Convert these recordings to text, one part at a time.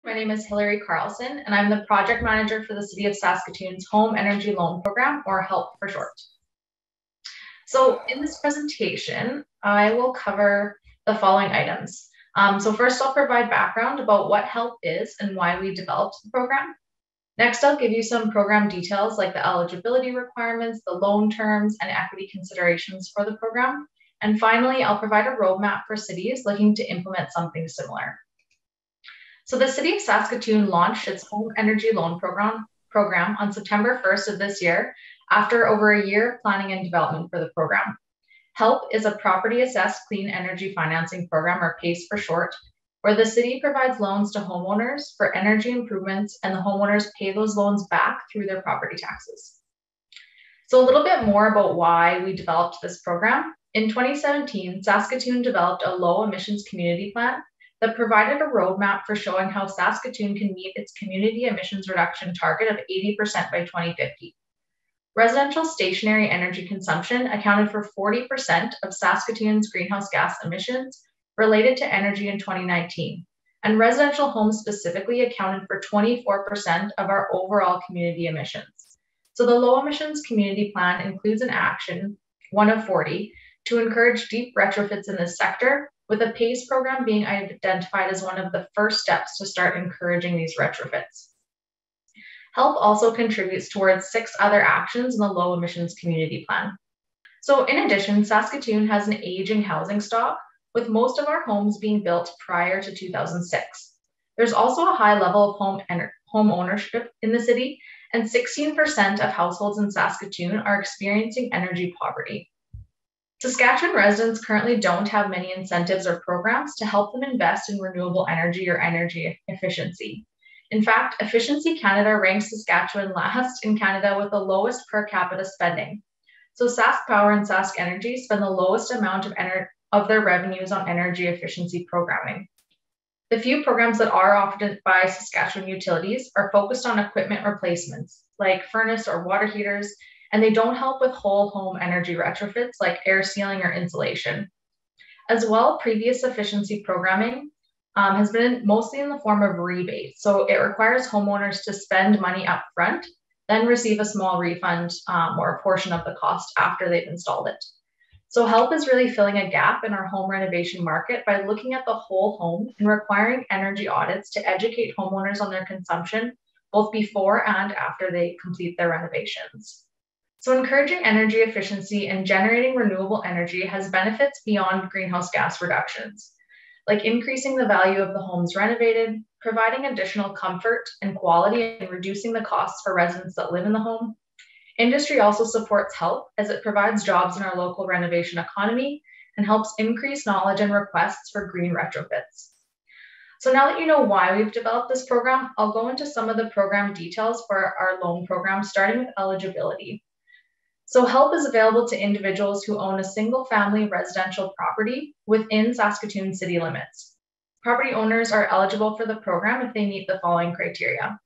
My name is Hillary Carlson, and I'm the project manager for the City of Saskatoon's Home Energy Loan Program, or HELP for short. So in this presentation, I will cover the following items. So first, I'll provide background about what HELP is and why we developed the program. Next, I'll give you some program details like the eligibility requirements, the loan terms, and equity considerations for the program. And finally, I'll provide a roadmap for cities looking to implement something similar. So the City of Saskatoon launched its Home Energy Loan Program on September 1st of this year, after over a year of planning and development for the program. HELP is a property assessed clean energy financing program, or PACE for short, where the city provides loans to homeowners for energy improvements, and the homeowners pay those loans back through their property taxes. So a little bit more about why we developed this program. In 2017, Saskatoon developed a low emissions community plan that provided a roadmap for showing how Saskatoon can meet its community emissions reduction target of 80% by 2050. Residential stationary energy consumption accounted for 40% of Saskatoon's greenhouse gas emissions related to energy in 2019, and residential homes specifically accounted for 24% of our overall community emissions. So the low emissions community plan includes an action, one of 40, to encourage deep retrofits in this sector, with a PACE program being identified as one of the first steps to start encouraging these retrofits. HELP also contributes towards 6 other actions in the low emissions community plan. So in addition, Saskatoon has an aging housing stock, with most of our homes being built prior to 2006. There's also a high level of home ownership in the city, and 16% of households in Saskatoon are experiencing energy poverty. Saskatchewan residents currently don't have many incentives or programs to help them invest in renewable energy or energy efficiency. In fact, Efficiency Canada ranks Saskatchewan last in Canada with the lowest per capita spending. So Sask Power and Sask Energy spend the lowest amount of their revenues on energy efficiency programming. The few programs that are offered by Saskatchewan utilities are focused on equipment replacements, like furnace or water heaters, and they don't help with whole home energy retrofits like air sealing or insulation. As well, previous efficiency programming has been mostly in the form of rebates. So it requires homeowners to spend money up front, then receive a small refund or a portion of the cost after they've installed it. So HELP is really filling a gap in our home renovation market by looking at the whole home and requiring energy audits to educate homeowners on their consumption, both before and after they complete their renovations. So encouraging energy efficiency and generating renewable energy has benefits beyond greenhouse gas reductions, like increasing the value of the homes renovated, providing additional comfort and quality, and reducing the costs for residents that live in the home. Industry also supports HELP as it provides jobs in our local renovation economy and helps increase knowledge and requests for green retrofits. So now that you know why we've developed this program, I'll go into some of the program details for our loan program, starting with eligibility. So HELP is available to individuals who own a single-family residential property within Saskatoon city limits. Property owners are eligible for the program if they meet the following criteria.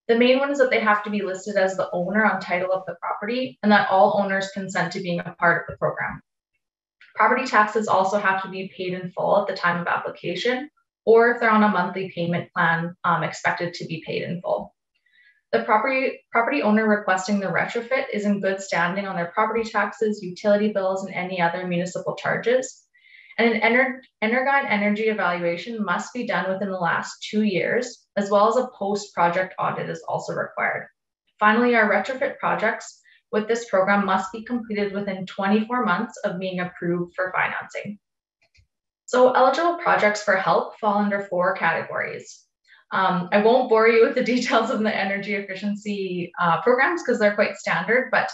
The main one is that they have to be listed as the owner on title of the property, and that all owners consent to being a part of the program. Property taxes also have to be paid in full at the time of application, or if they're on a monthly payment plan, expected to be paid in full. The property owner requesting the retrofit is in good standing on their property taxes, utility bills, and any other municipal charges. And an Energuide energy evaluation must be done within the last 2 years, as well as a post-project audit is also required. Finally, our retrofit projects with this program must be completed within 24 months of being approved for financing. So eligible projects for HELP fall under 4 categories. I won't bore you with the details of the energy efficiency programs because they're quite standard, but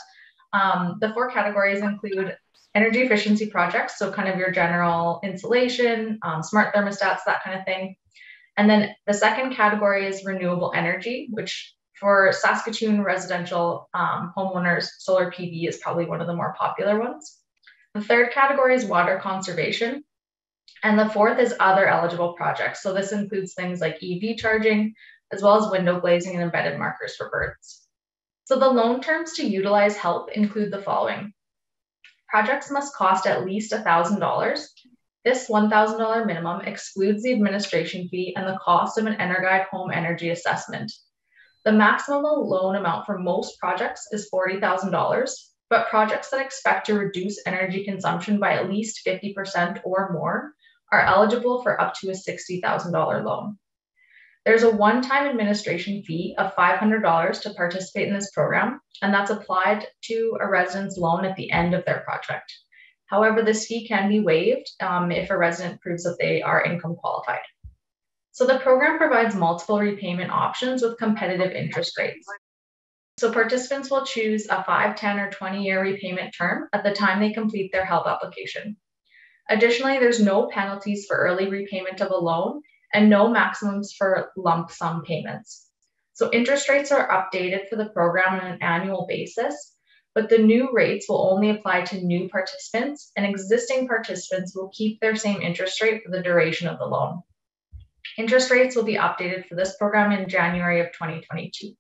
the 4 categories include energy efficiency projects, so kind of your general insulation, smart thermostats, that kind of thing. And then the second category is renewable energy, which for Saskatoon residential homeowners, solar PV is probably one of the more popular ones. The third category is water conservation. And the fourth is other eligible projects. So this includes things like EV charging, as well as window glazing and embedded markers for birds. So the loan terms to utilize HELP include the following. Projects must cost at least $1,000. This $1,000 minimum excludes the administration fee and the cost of an EnerGuide home energy assessment. The maximum loan amount for most projects is $40,000, but projects that expect to reduce energy consumption by at least 50% or more are eligible for up to a $60,000 loan. There's a one-time administration fee of $500 to participate in this program, and that's applied to a resident's loan at the end of their project. However, this fee can be waived if a resident proves that they are income qualified. So the program provides multiple repayment options with competitive interest rates. So participants will choose a 5, 10, or 20-year repayment term at the time they complete their help application. Additionally, there's no penalties for early repayment of a loan and no maximums for lump sum payments. So interest rates are updated for the program on an annual basis, but the new rates will only apply to new participants, and existing participants will keep their same interest rate for the duration of the loan. Interest rates will be updated for this program in January of 2022.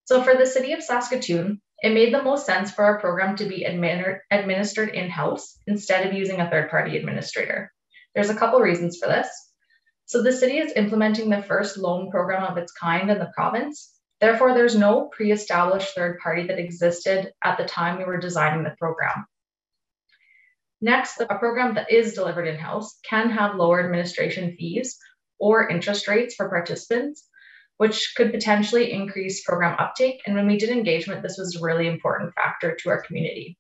So for the City of Saskatoon, it made the most sense for our program to be administered in-house instead of using a third-party administrator. There's a couple reasons for this. So the city is implementing the first loan program of its kind in the province. Therefore, there's no pre-established third party that existed at the time we were designing the program. Next, a program that is delivered in-house can have lower administration fees or interest rates for participants, which could potentially increase program uptake. And when we did engagement, this was a really important factor to our community.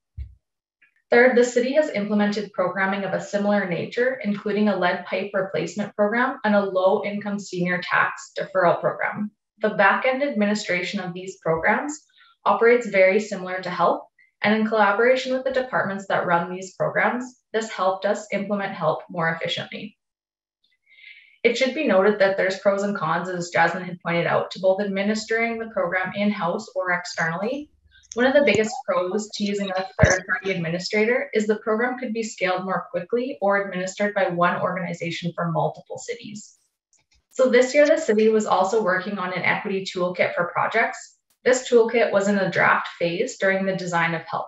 Third, the city has implemented programming of a similar nature, including a lead pipe replacement program and a low-income senior tax deferral program. The back-end administration of these programs operates very similar to HELP, and in collaboration with the departments that run these programs, this helped us implement HELP more efficiently. It should be noted that there's pros and cons, as Jasmine had pointed out, to both administering the program in-house or externally. One of the biggest pros to using a third-party administrator is the program could be scaled more quickly or administered by one organization for multiple cities. So this year, the city was also working on an equity toolkit for projects. This toolkit was in the draft phase during the design of HELP.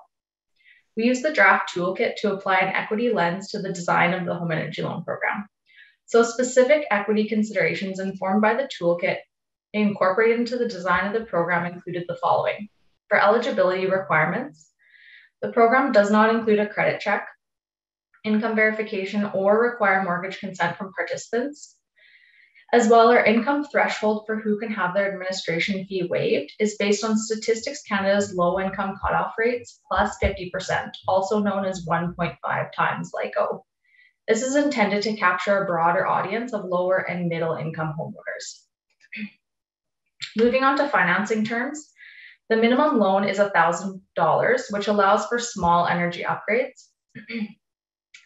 We used the draft toolkit to apply an equity lens to the design of the home energy loan program. So specific equity considerations informed by the toolkit incorporated into the design of the program included the following. For eligibility requirements, the program does not include a credit check, income verification, or require mortgage consent from participants. As well, our income threshold for who can have their administration fee waived is based on Statistics Canada's low income cutoff rates plus 50%, also known as 1.5 times LICO. This is intended to capture a broader audience of lower and middle income homeowners. Moving on to financing terms, the minimum loan is $1,000, which allows for small energy upgrades.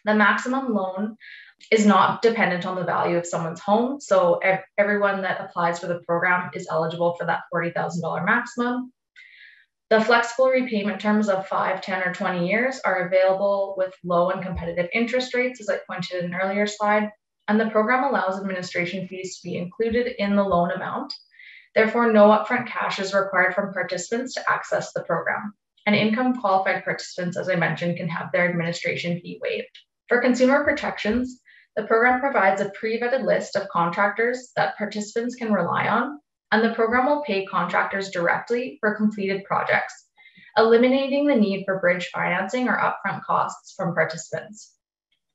The maximum loan is not dependent on the value of someone's home, so everyone that applies for the program is eligible for that $40,000 maximum. The flexible repayment terms of 5, 10, or 20 years are available with low and competitive interest rates, as I pointed in an earlier slide, and the program allows administration fees to be included in the loan amount. Therefore, no upfront cash is required from participants to access the program. And income qualified participants, as I mentioned, can have their administration fee waived. For consumer protections, the program provides a pre-vetted list of contractors that participants can rely on, and the program will pay contractors directly for completed projects, eliminating the need for bridge financing or upfront costs from participants.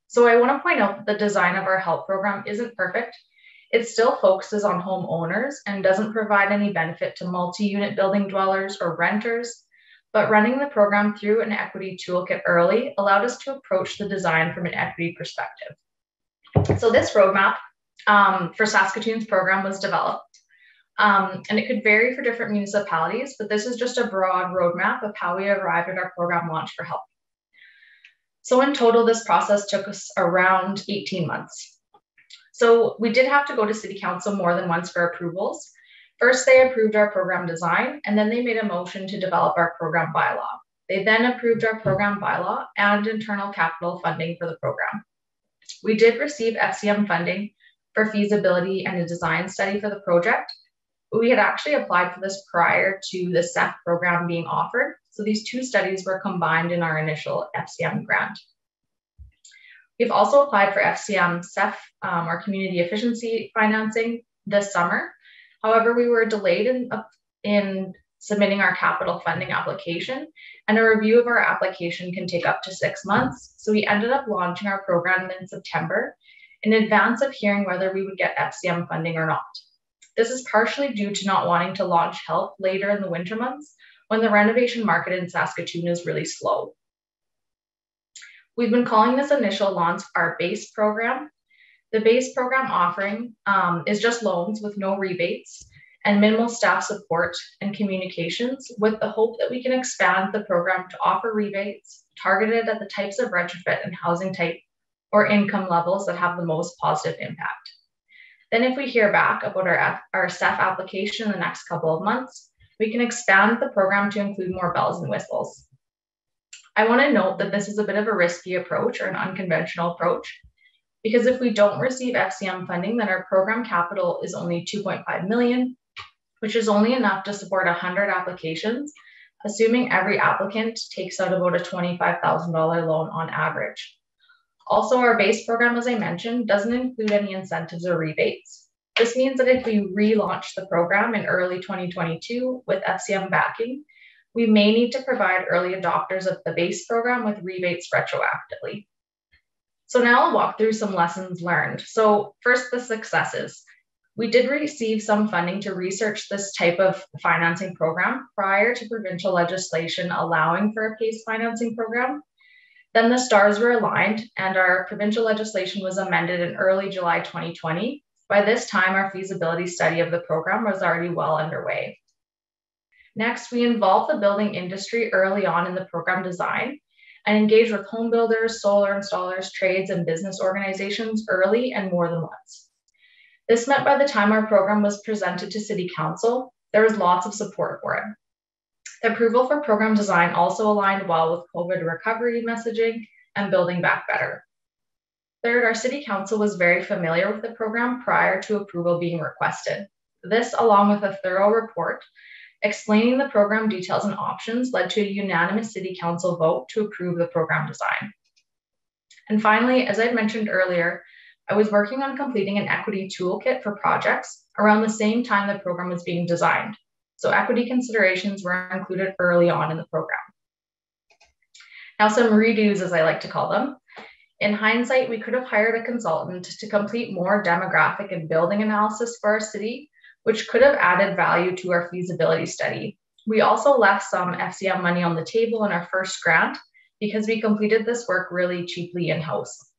So I want to point out that the design of our HELP program isn't perfect. It still focuses on homeowners and doesn't provide any benefit to multi-unit building dwellers or renters, but running the program through an equity toolkit early allowed us to approach the design from an equity perspective. So this roadmap for Saskatoon's program was developed, and it could vary for different municipalities, but this is just a broad roadmap of how we arrived at our program launch for HELP. So in total, this process took us around 18 months. So we did have to go to City Council more than once for approvals. First, they approved our program design, and then they made a motion to develop our program bylaw. They then approved our program bylaw and internal capital funding for the program. We did receive FCM funding for feasibility and a design study for the project. We had actually applied for this prior to the SEF program being offered. So these two studies were combined in our initial FCM grant. We've also applied for FCM CEF, or Community Efficiency Financing, this summer. However, we were delayed in submitting our capital funding application, and a review of our application can take up to 6 months. So we ended up launching our program in September in advance of hearing whether we would get FCM funding or not. This is partially due to not wanting to launch help later in the winter months when the renovation market in Saskatoon is really slow. We've been calling this initial launch our base program. The base program offering is just loans with no rebates and minimal staff support and communications, with the hope that we can expand the program to offer rebates targeted at the types of retrofit and housing type or income levels that have the most positive impact. Then if we hear back about our CEF application in the next couple of months, we can expand the program to include more bells and whistles. I want to note that this is a bit of a risky approach, or an unconventional approach, because if we don't receive FCM funding, then our program capital is only 2.5 million, which is only enough to support 100 applications, assuming every applicant takes out about a $25,000 loan on average. Also, our base program, as I mentioned, doesn't include any incentives or rebates. This means that if we relaunch the program in early 2022 with FCM backing, we may need to provide early adopters of the base program with rebates retroactively. So now I'll walk through some lessons learned. So first, the successes. We did receive some funding to research this type of financing program prior to provincial legislation allowing for a PACE financing program. Then the stars were aligned and our provincial legislation was amended in early July 2020. By this time, our feasibility study of the program was already well underway. Next, we involved the building industry early on in the program design and engaged with home builders, solar installers, trades, and business organizations early and more than once. This meant by the time our program was presented to City Council, there was lots of support for it. The approval for program design also aligned well with COVID recovery messaging and building back better. Third, our City Council was very familiar with the program prior to approval being requested. This, along with a thorough report explaining the program details and options, led to a unanimous City Council vote to approve the program design. And finally, as I mentioned earlier, I was working on completing an equity toolkit for projects around the same time the program was being designed. So equity considerations were included early on in the program. Now, some redos, as I like to call them. In hindsight, we could have hired a consultant to complete more demographic and building analysis for our city, which could have added value to our feasibility study. We also left some FCM money on the table in our first grant because we completed this work really cheaply in-house.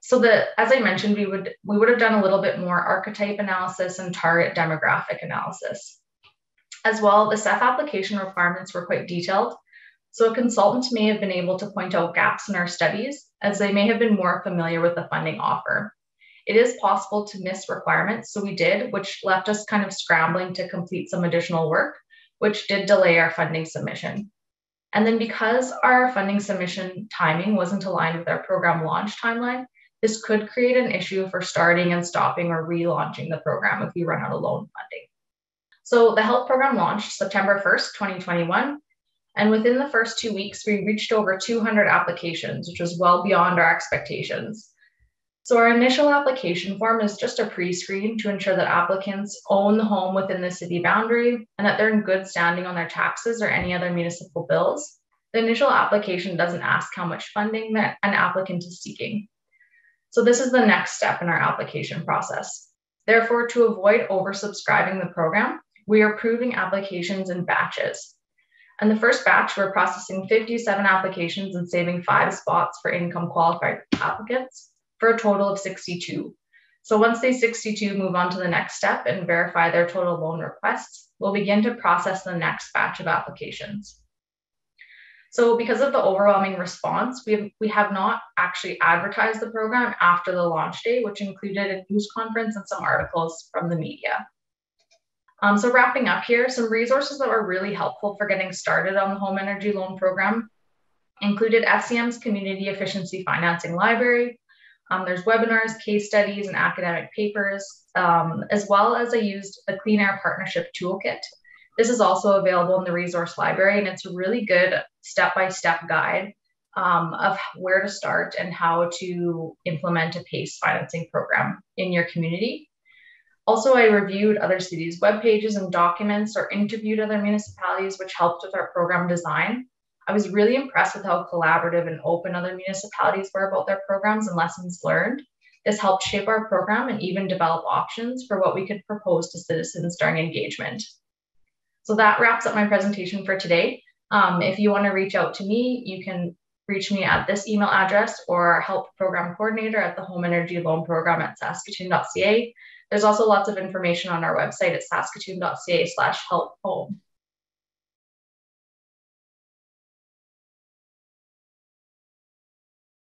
So as I mentioned, we would have done a little bit more archetype analysis and target demographic analysis. As well, the CEF application requirements were quite detailed, so a consultant may have been able to point out gaps in our studies, as they may have been more familiar with the funding offer. It is possible to miss requirements, so we did, which left us kind of scrambling to complete some additional work, which did delay our funding submission. And then because our funding submission timing wasn't aligned with our program launch timeline, this could create an issue for starting and stopping or relaunching the program if we run out of loan funding. So the HELP program launched September 1st, 2021. And within the first 2 weeks, we reached over 200 applications, which was well beyond our expectations. So our initial application form is just a pre-screen to ensure that applicants own the home within the city boundary and that they're in good standing on their taxes or any other municipal bills. The initial application doesn't ask how much funding that an applicant is seeking. So this is the next step in our application process. Therefore, to avoid oversubscribing the program, we are approving applications in batches. And the first batch, we're processing 57 applications and saving 5 spots for income qualified applicants for a total of 62. So once these 62 move on to the next step and verify their total loan requests, we'll begin to process the next batch of applications. So because of the overwhelming response, we have not actually advertised the program after the launch day, which included a news conference and some articles from the media. So wrapping up here, some resources that were really helpful for getting started on the home energy loan program included FCM's Community Efficiency Financing Library. There's webinars, case studies, and academic papers, as well as I used the Clean Air Partnership Toolkit. This is also available in the resource library, and it's a really good step-by-step guide of where to start and how to implement a PACE financing program in your community. Also, I reviewed other cities' web pages and documents or interviewed other municipalities, which helped with our program design. I was really impressed with how collaborative and open other municipalities were about their programs and lessons learned. This helped shape our program and even develop options for what we could propose to citizens during engagement. So that wraps up my presentation for today. If you want to reach out to me, you can reach me at this email address or help program coordinator at the Home Energy Loan Program at saskatoon.ca. There's also lots of information on our website at saskatoon.ca/helphome.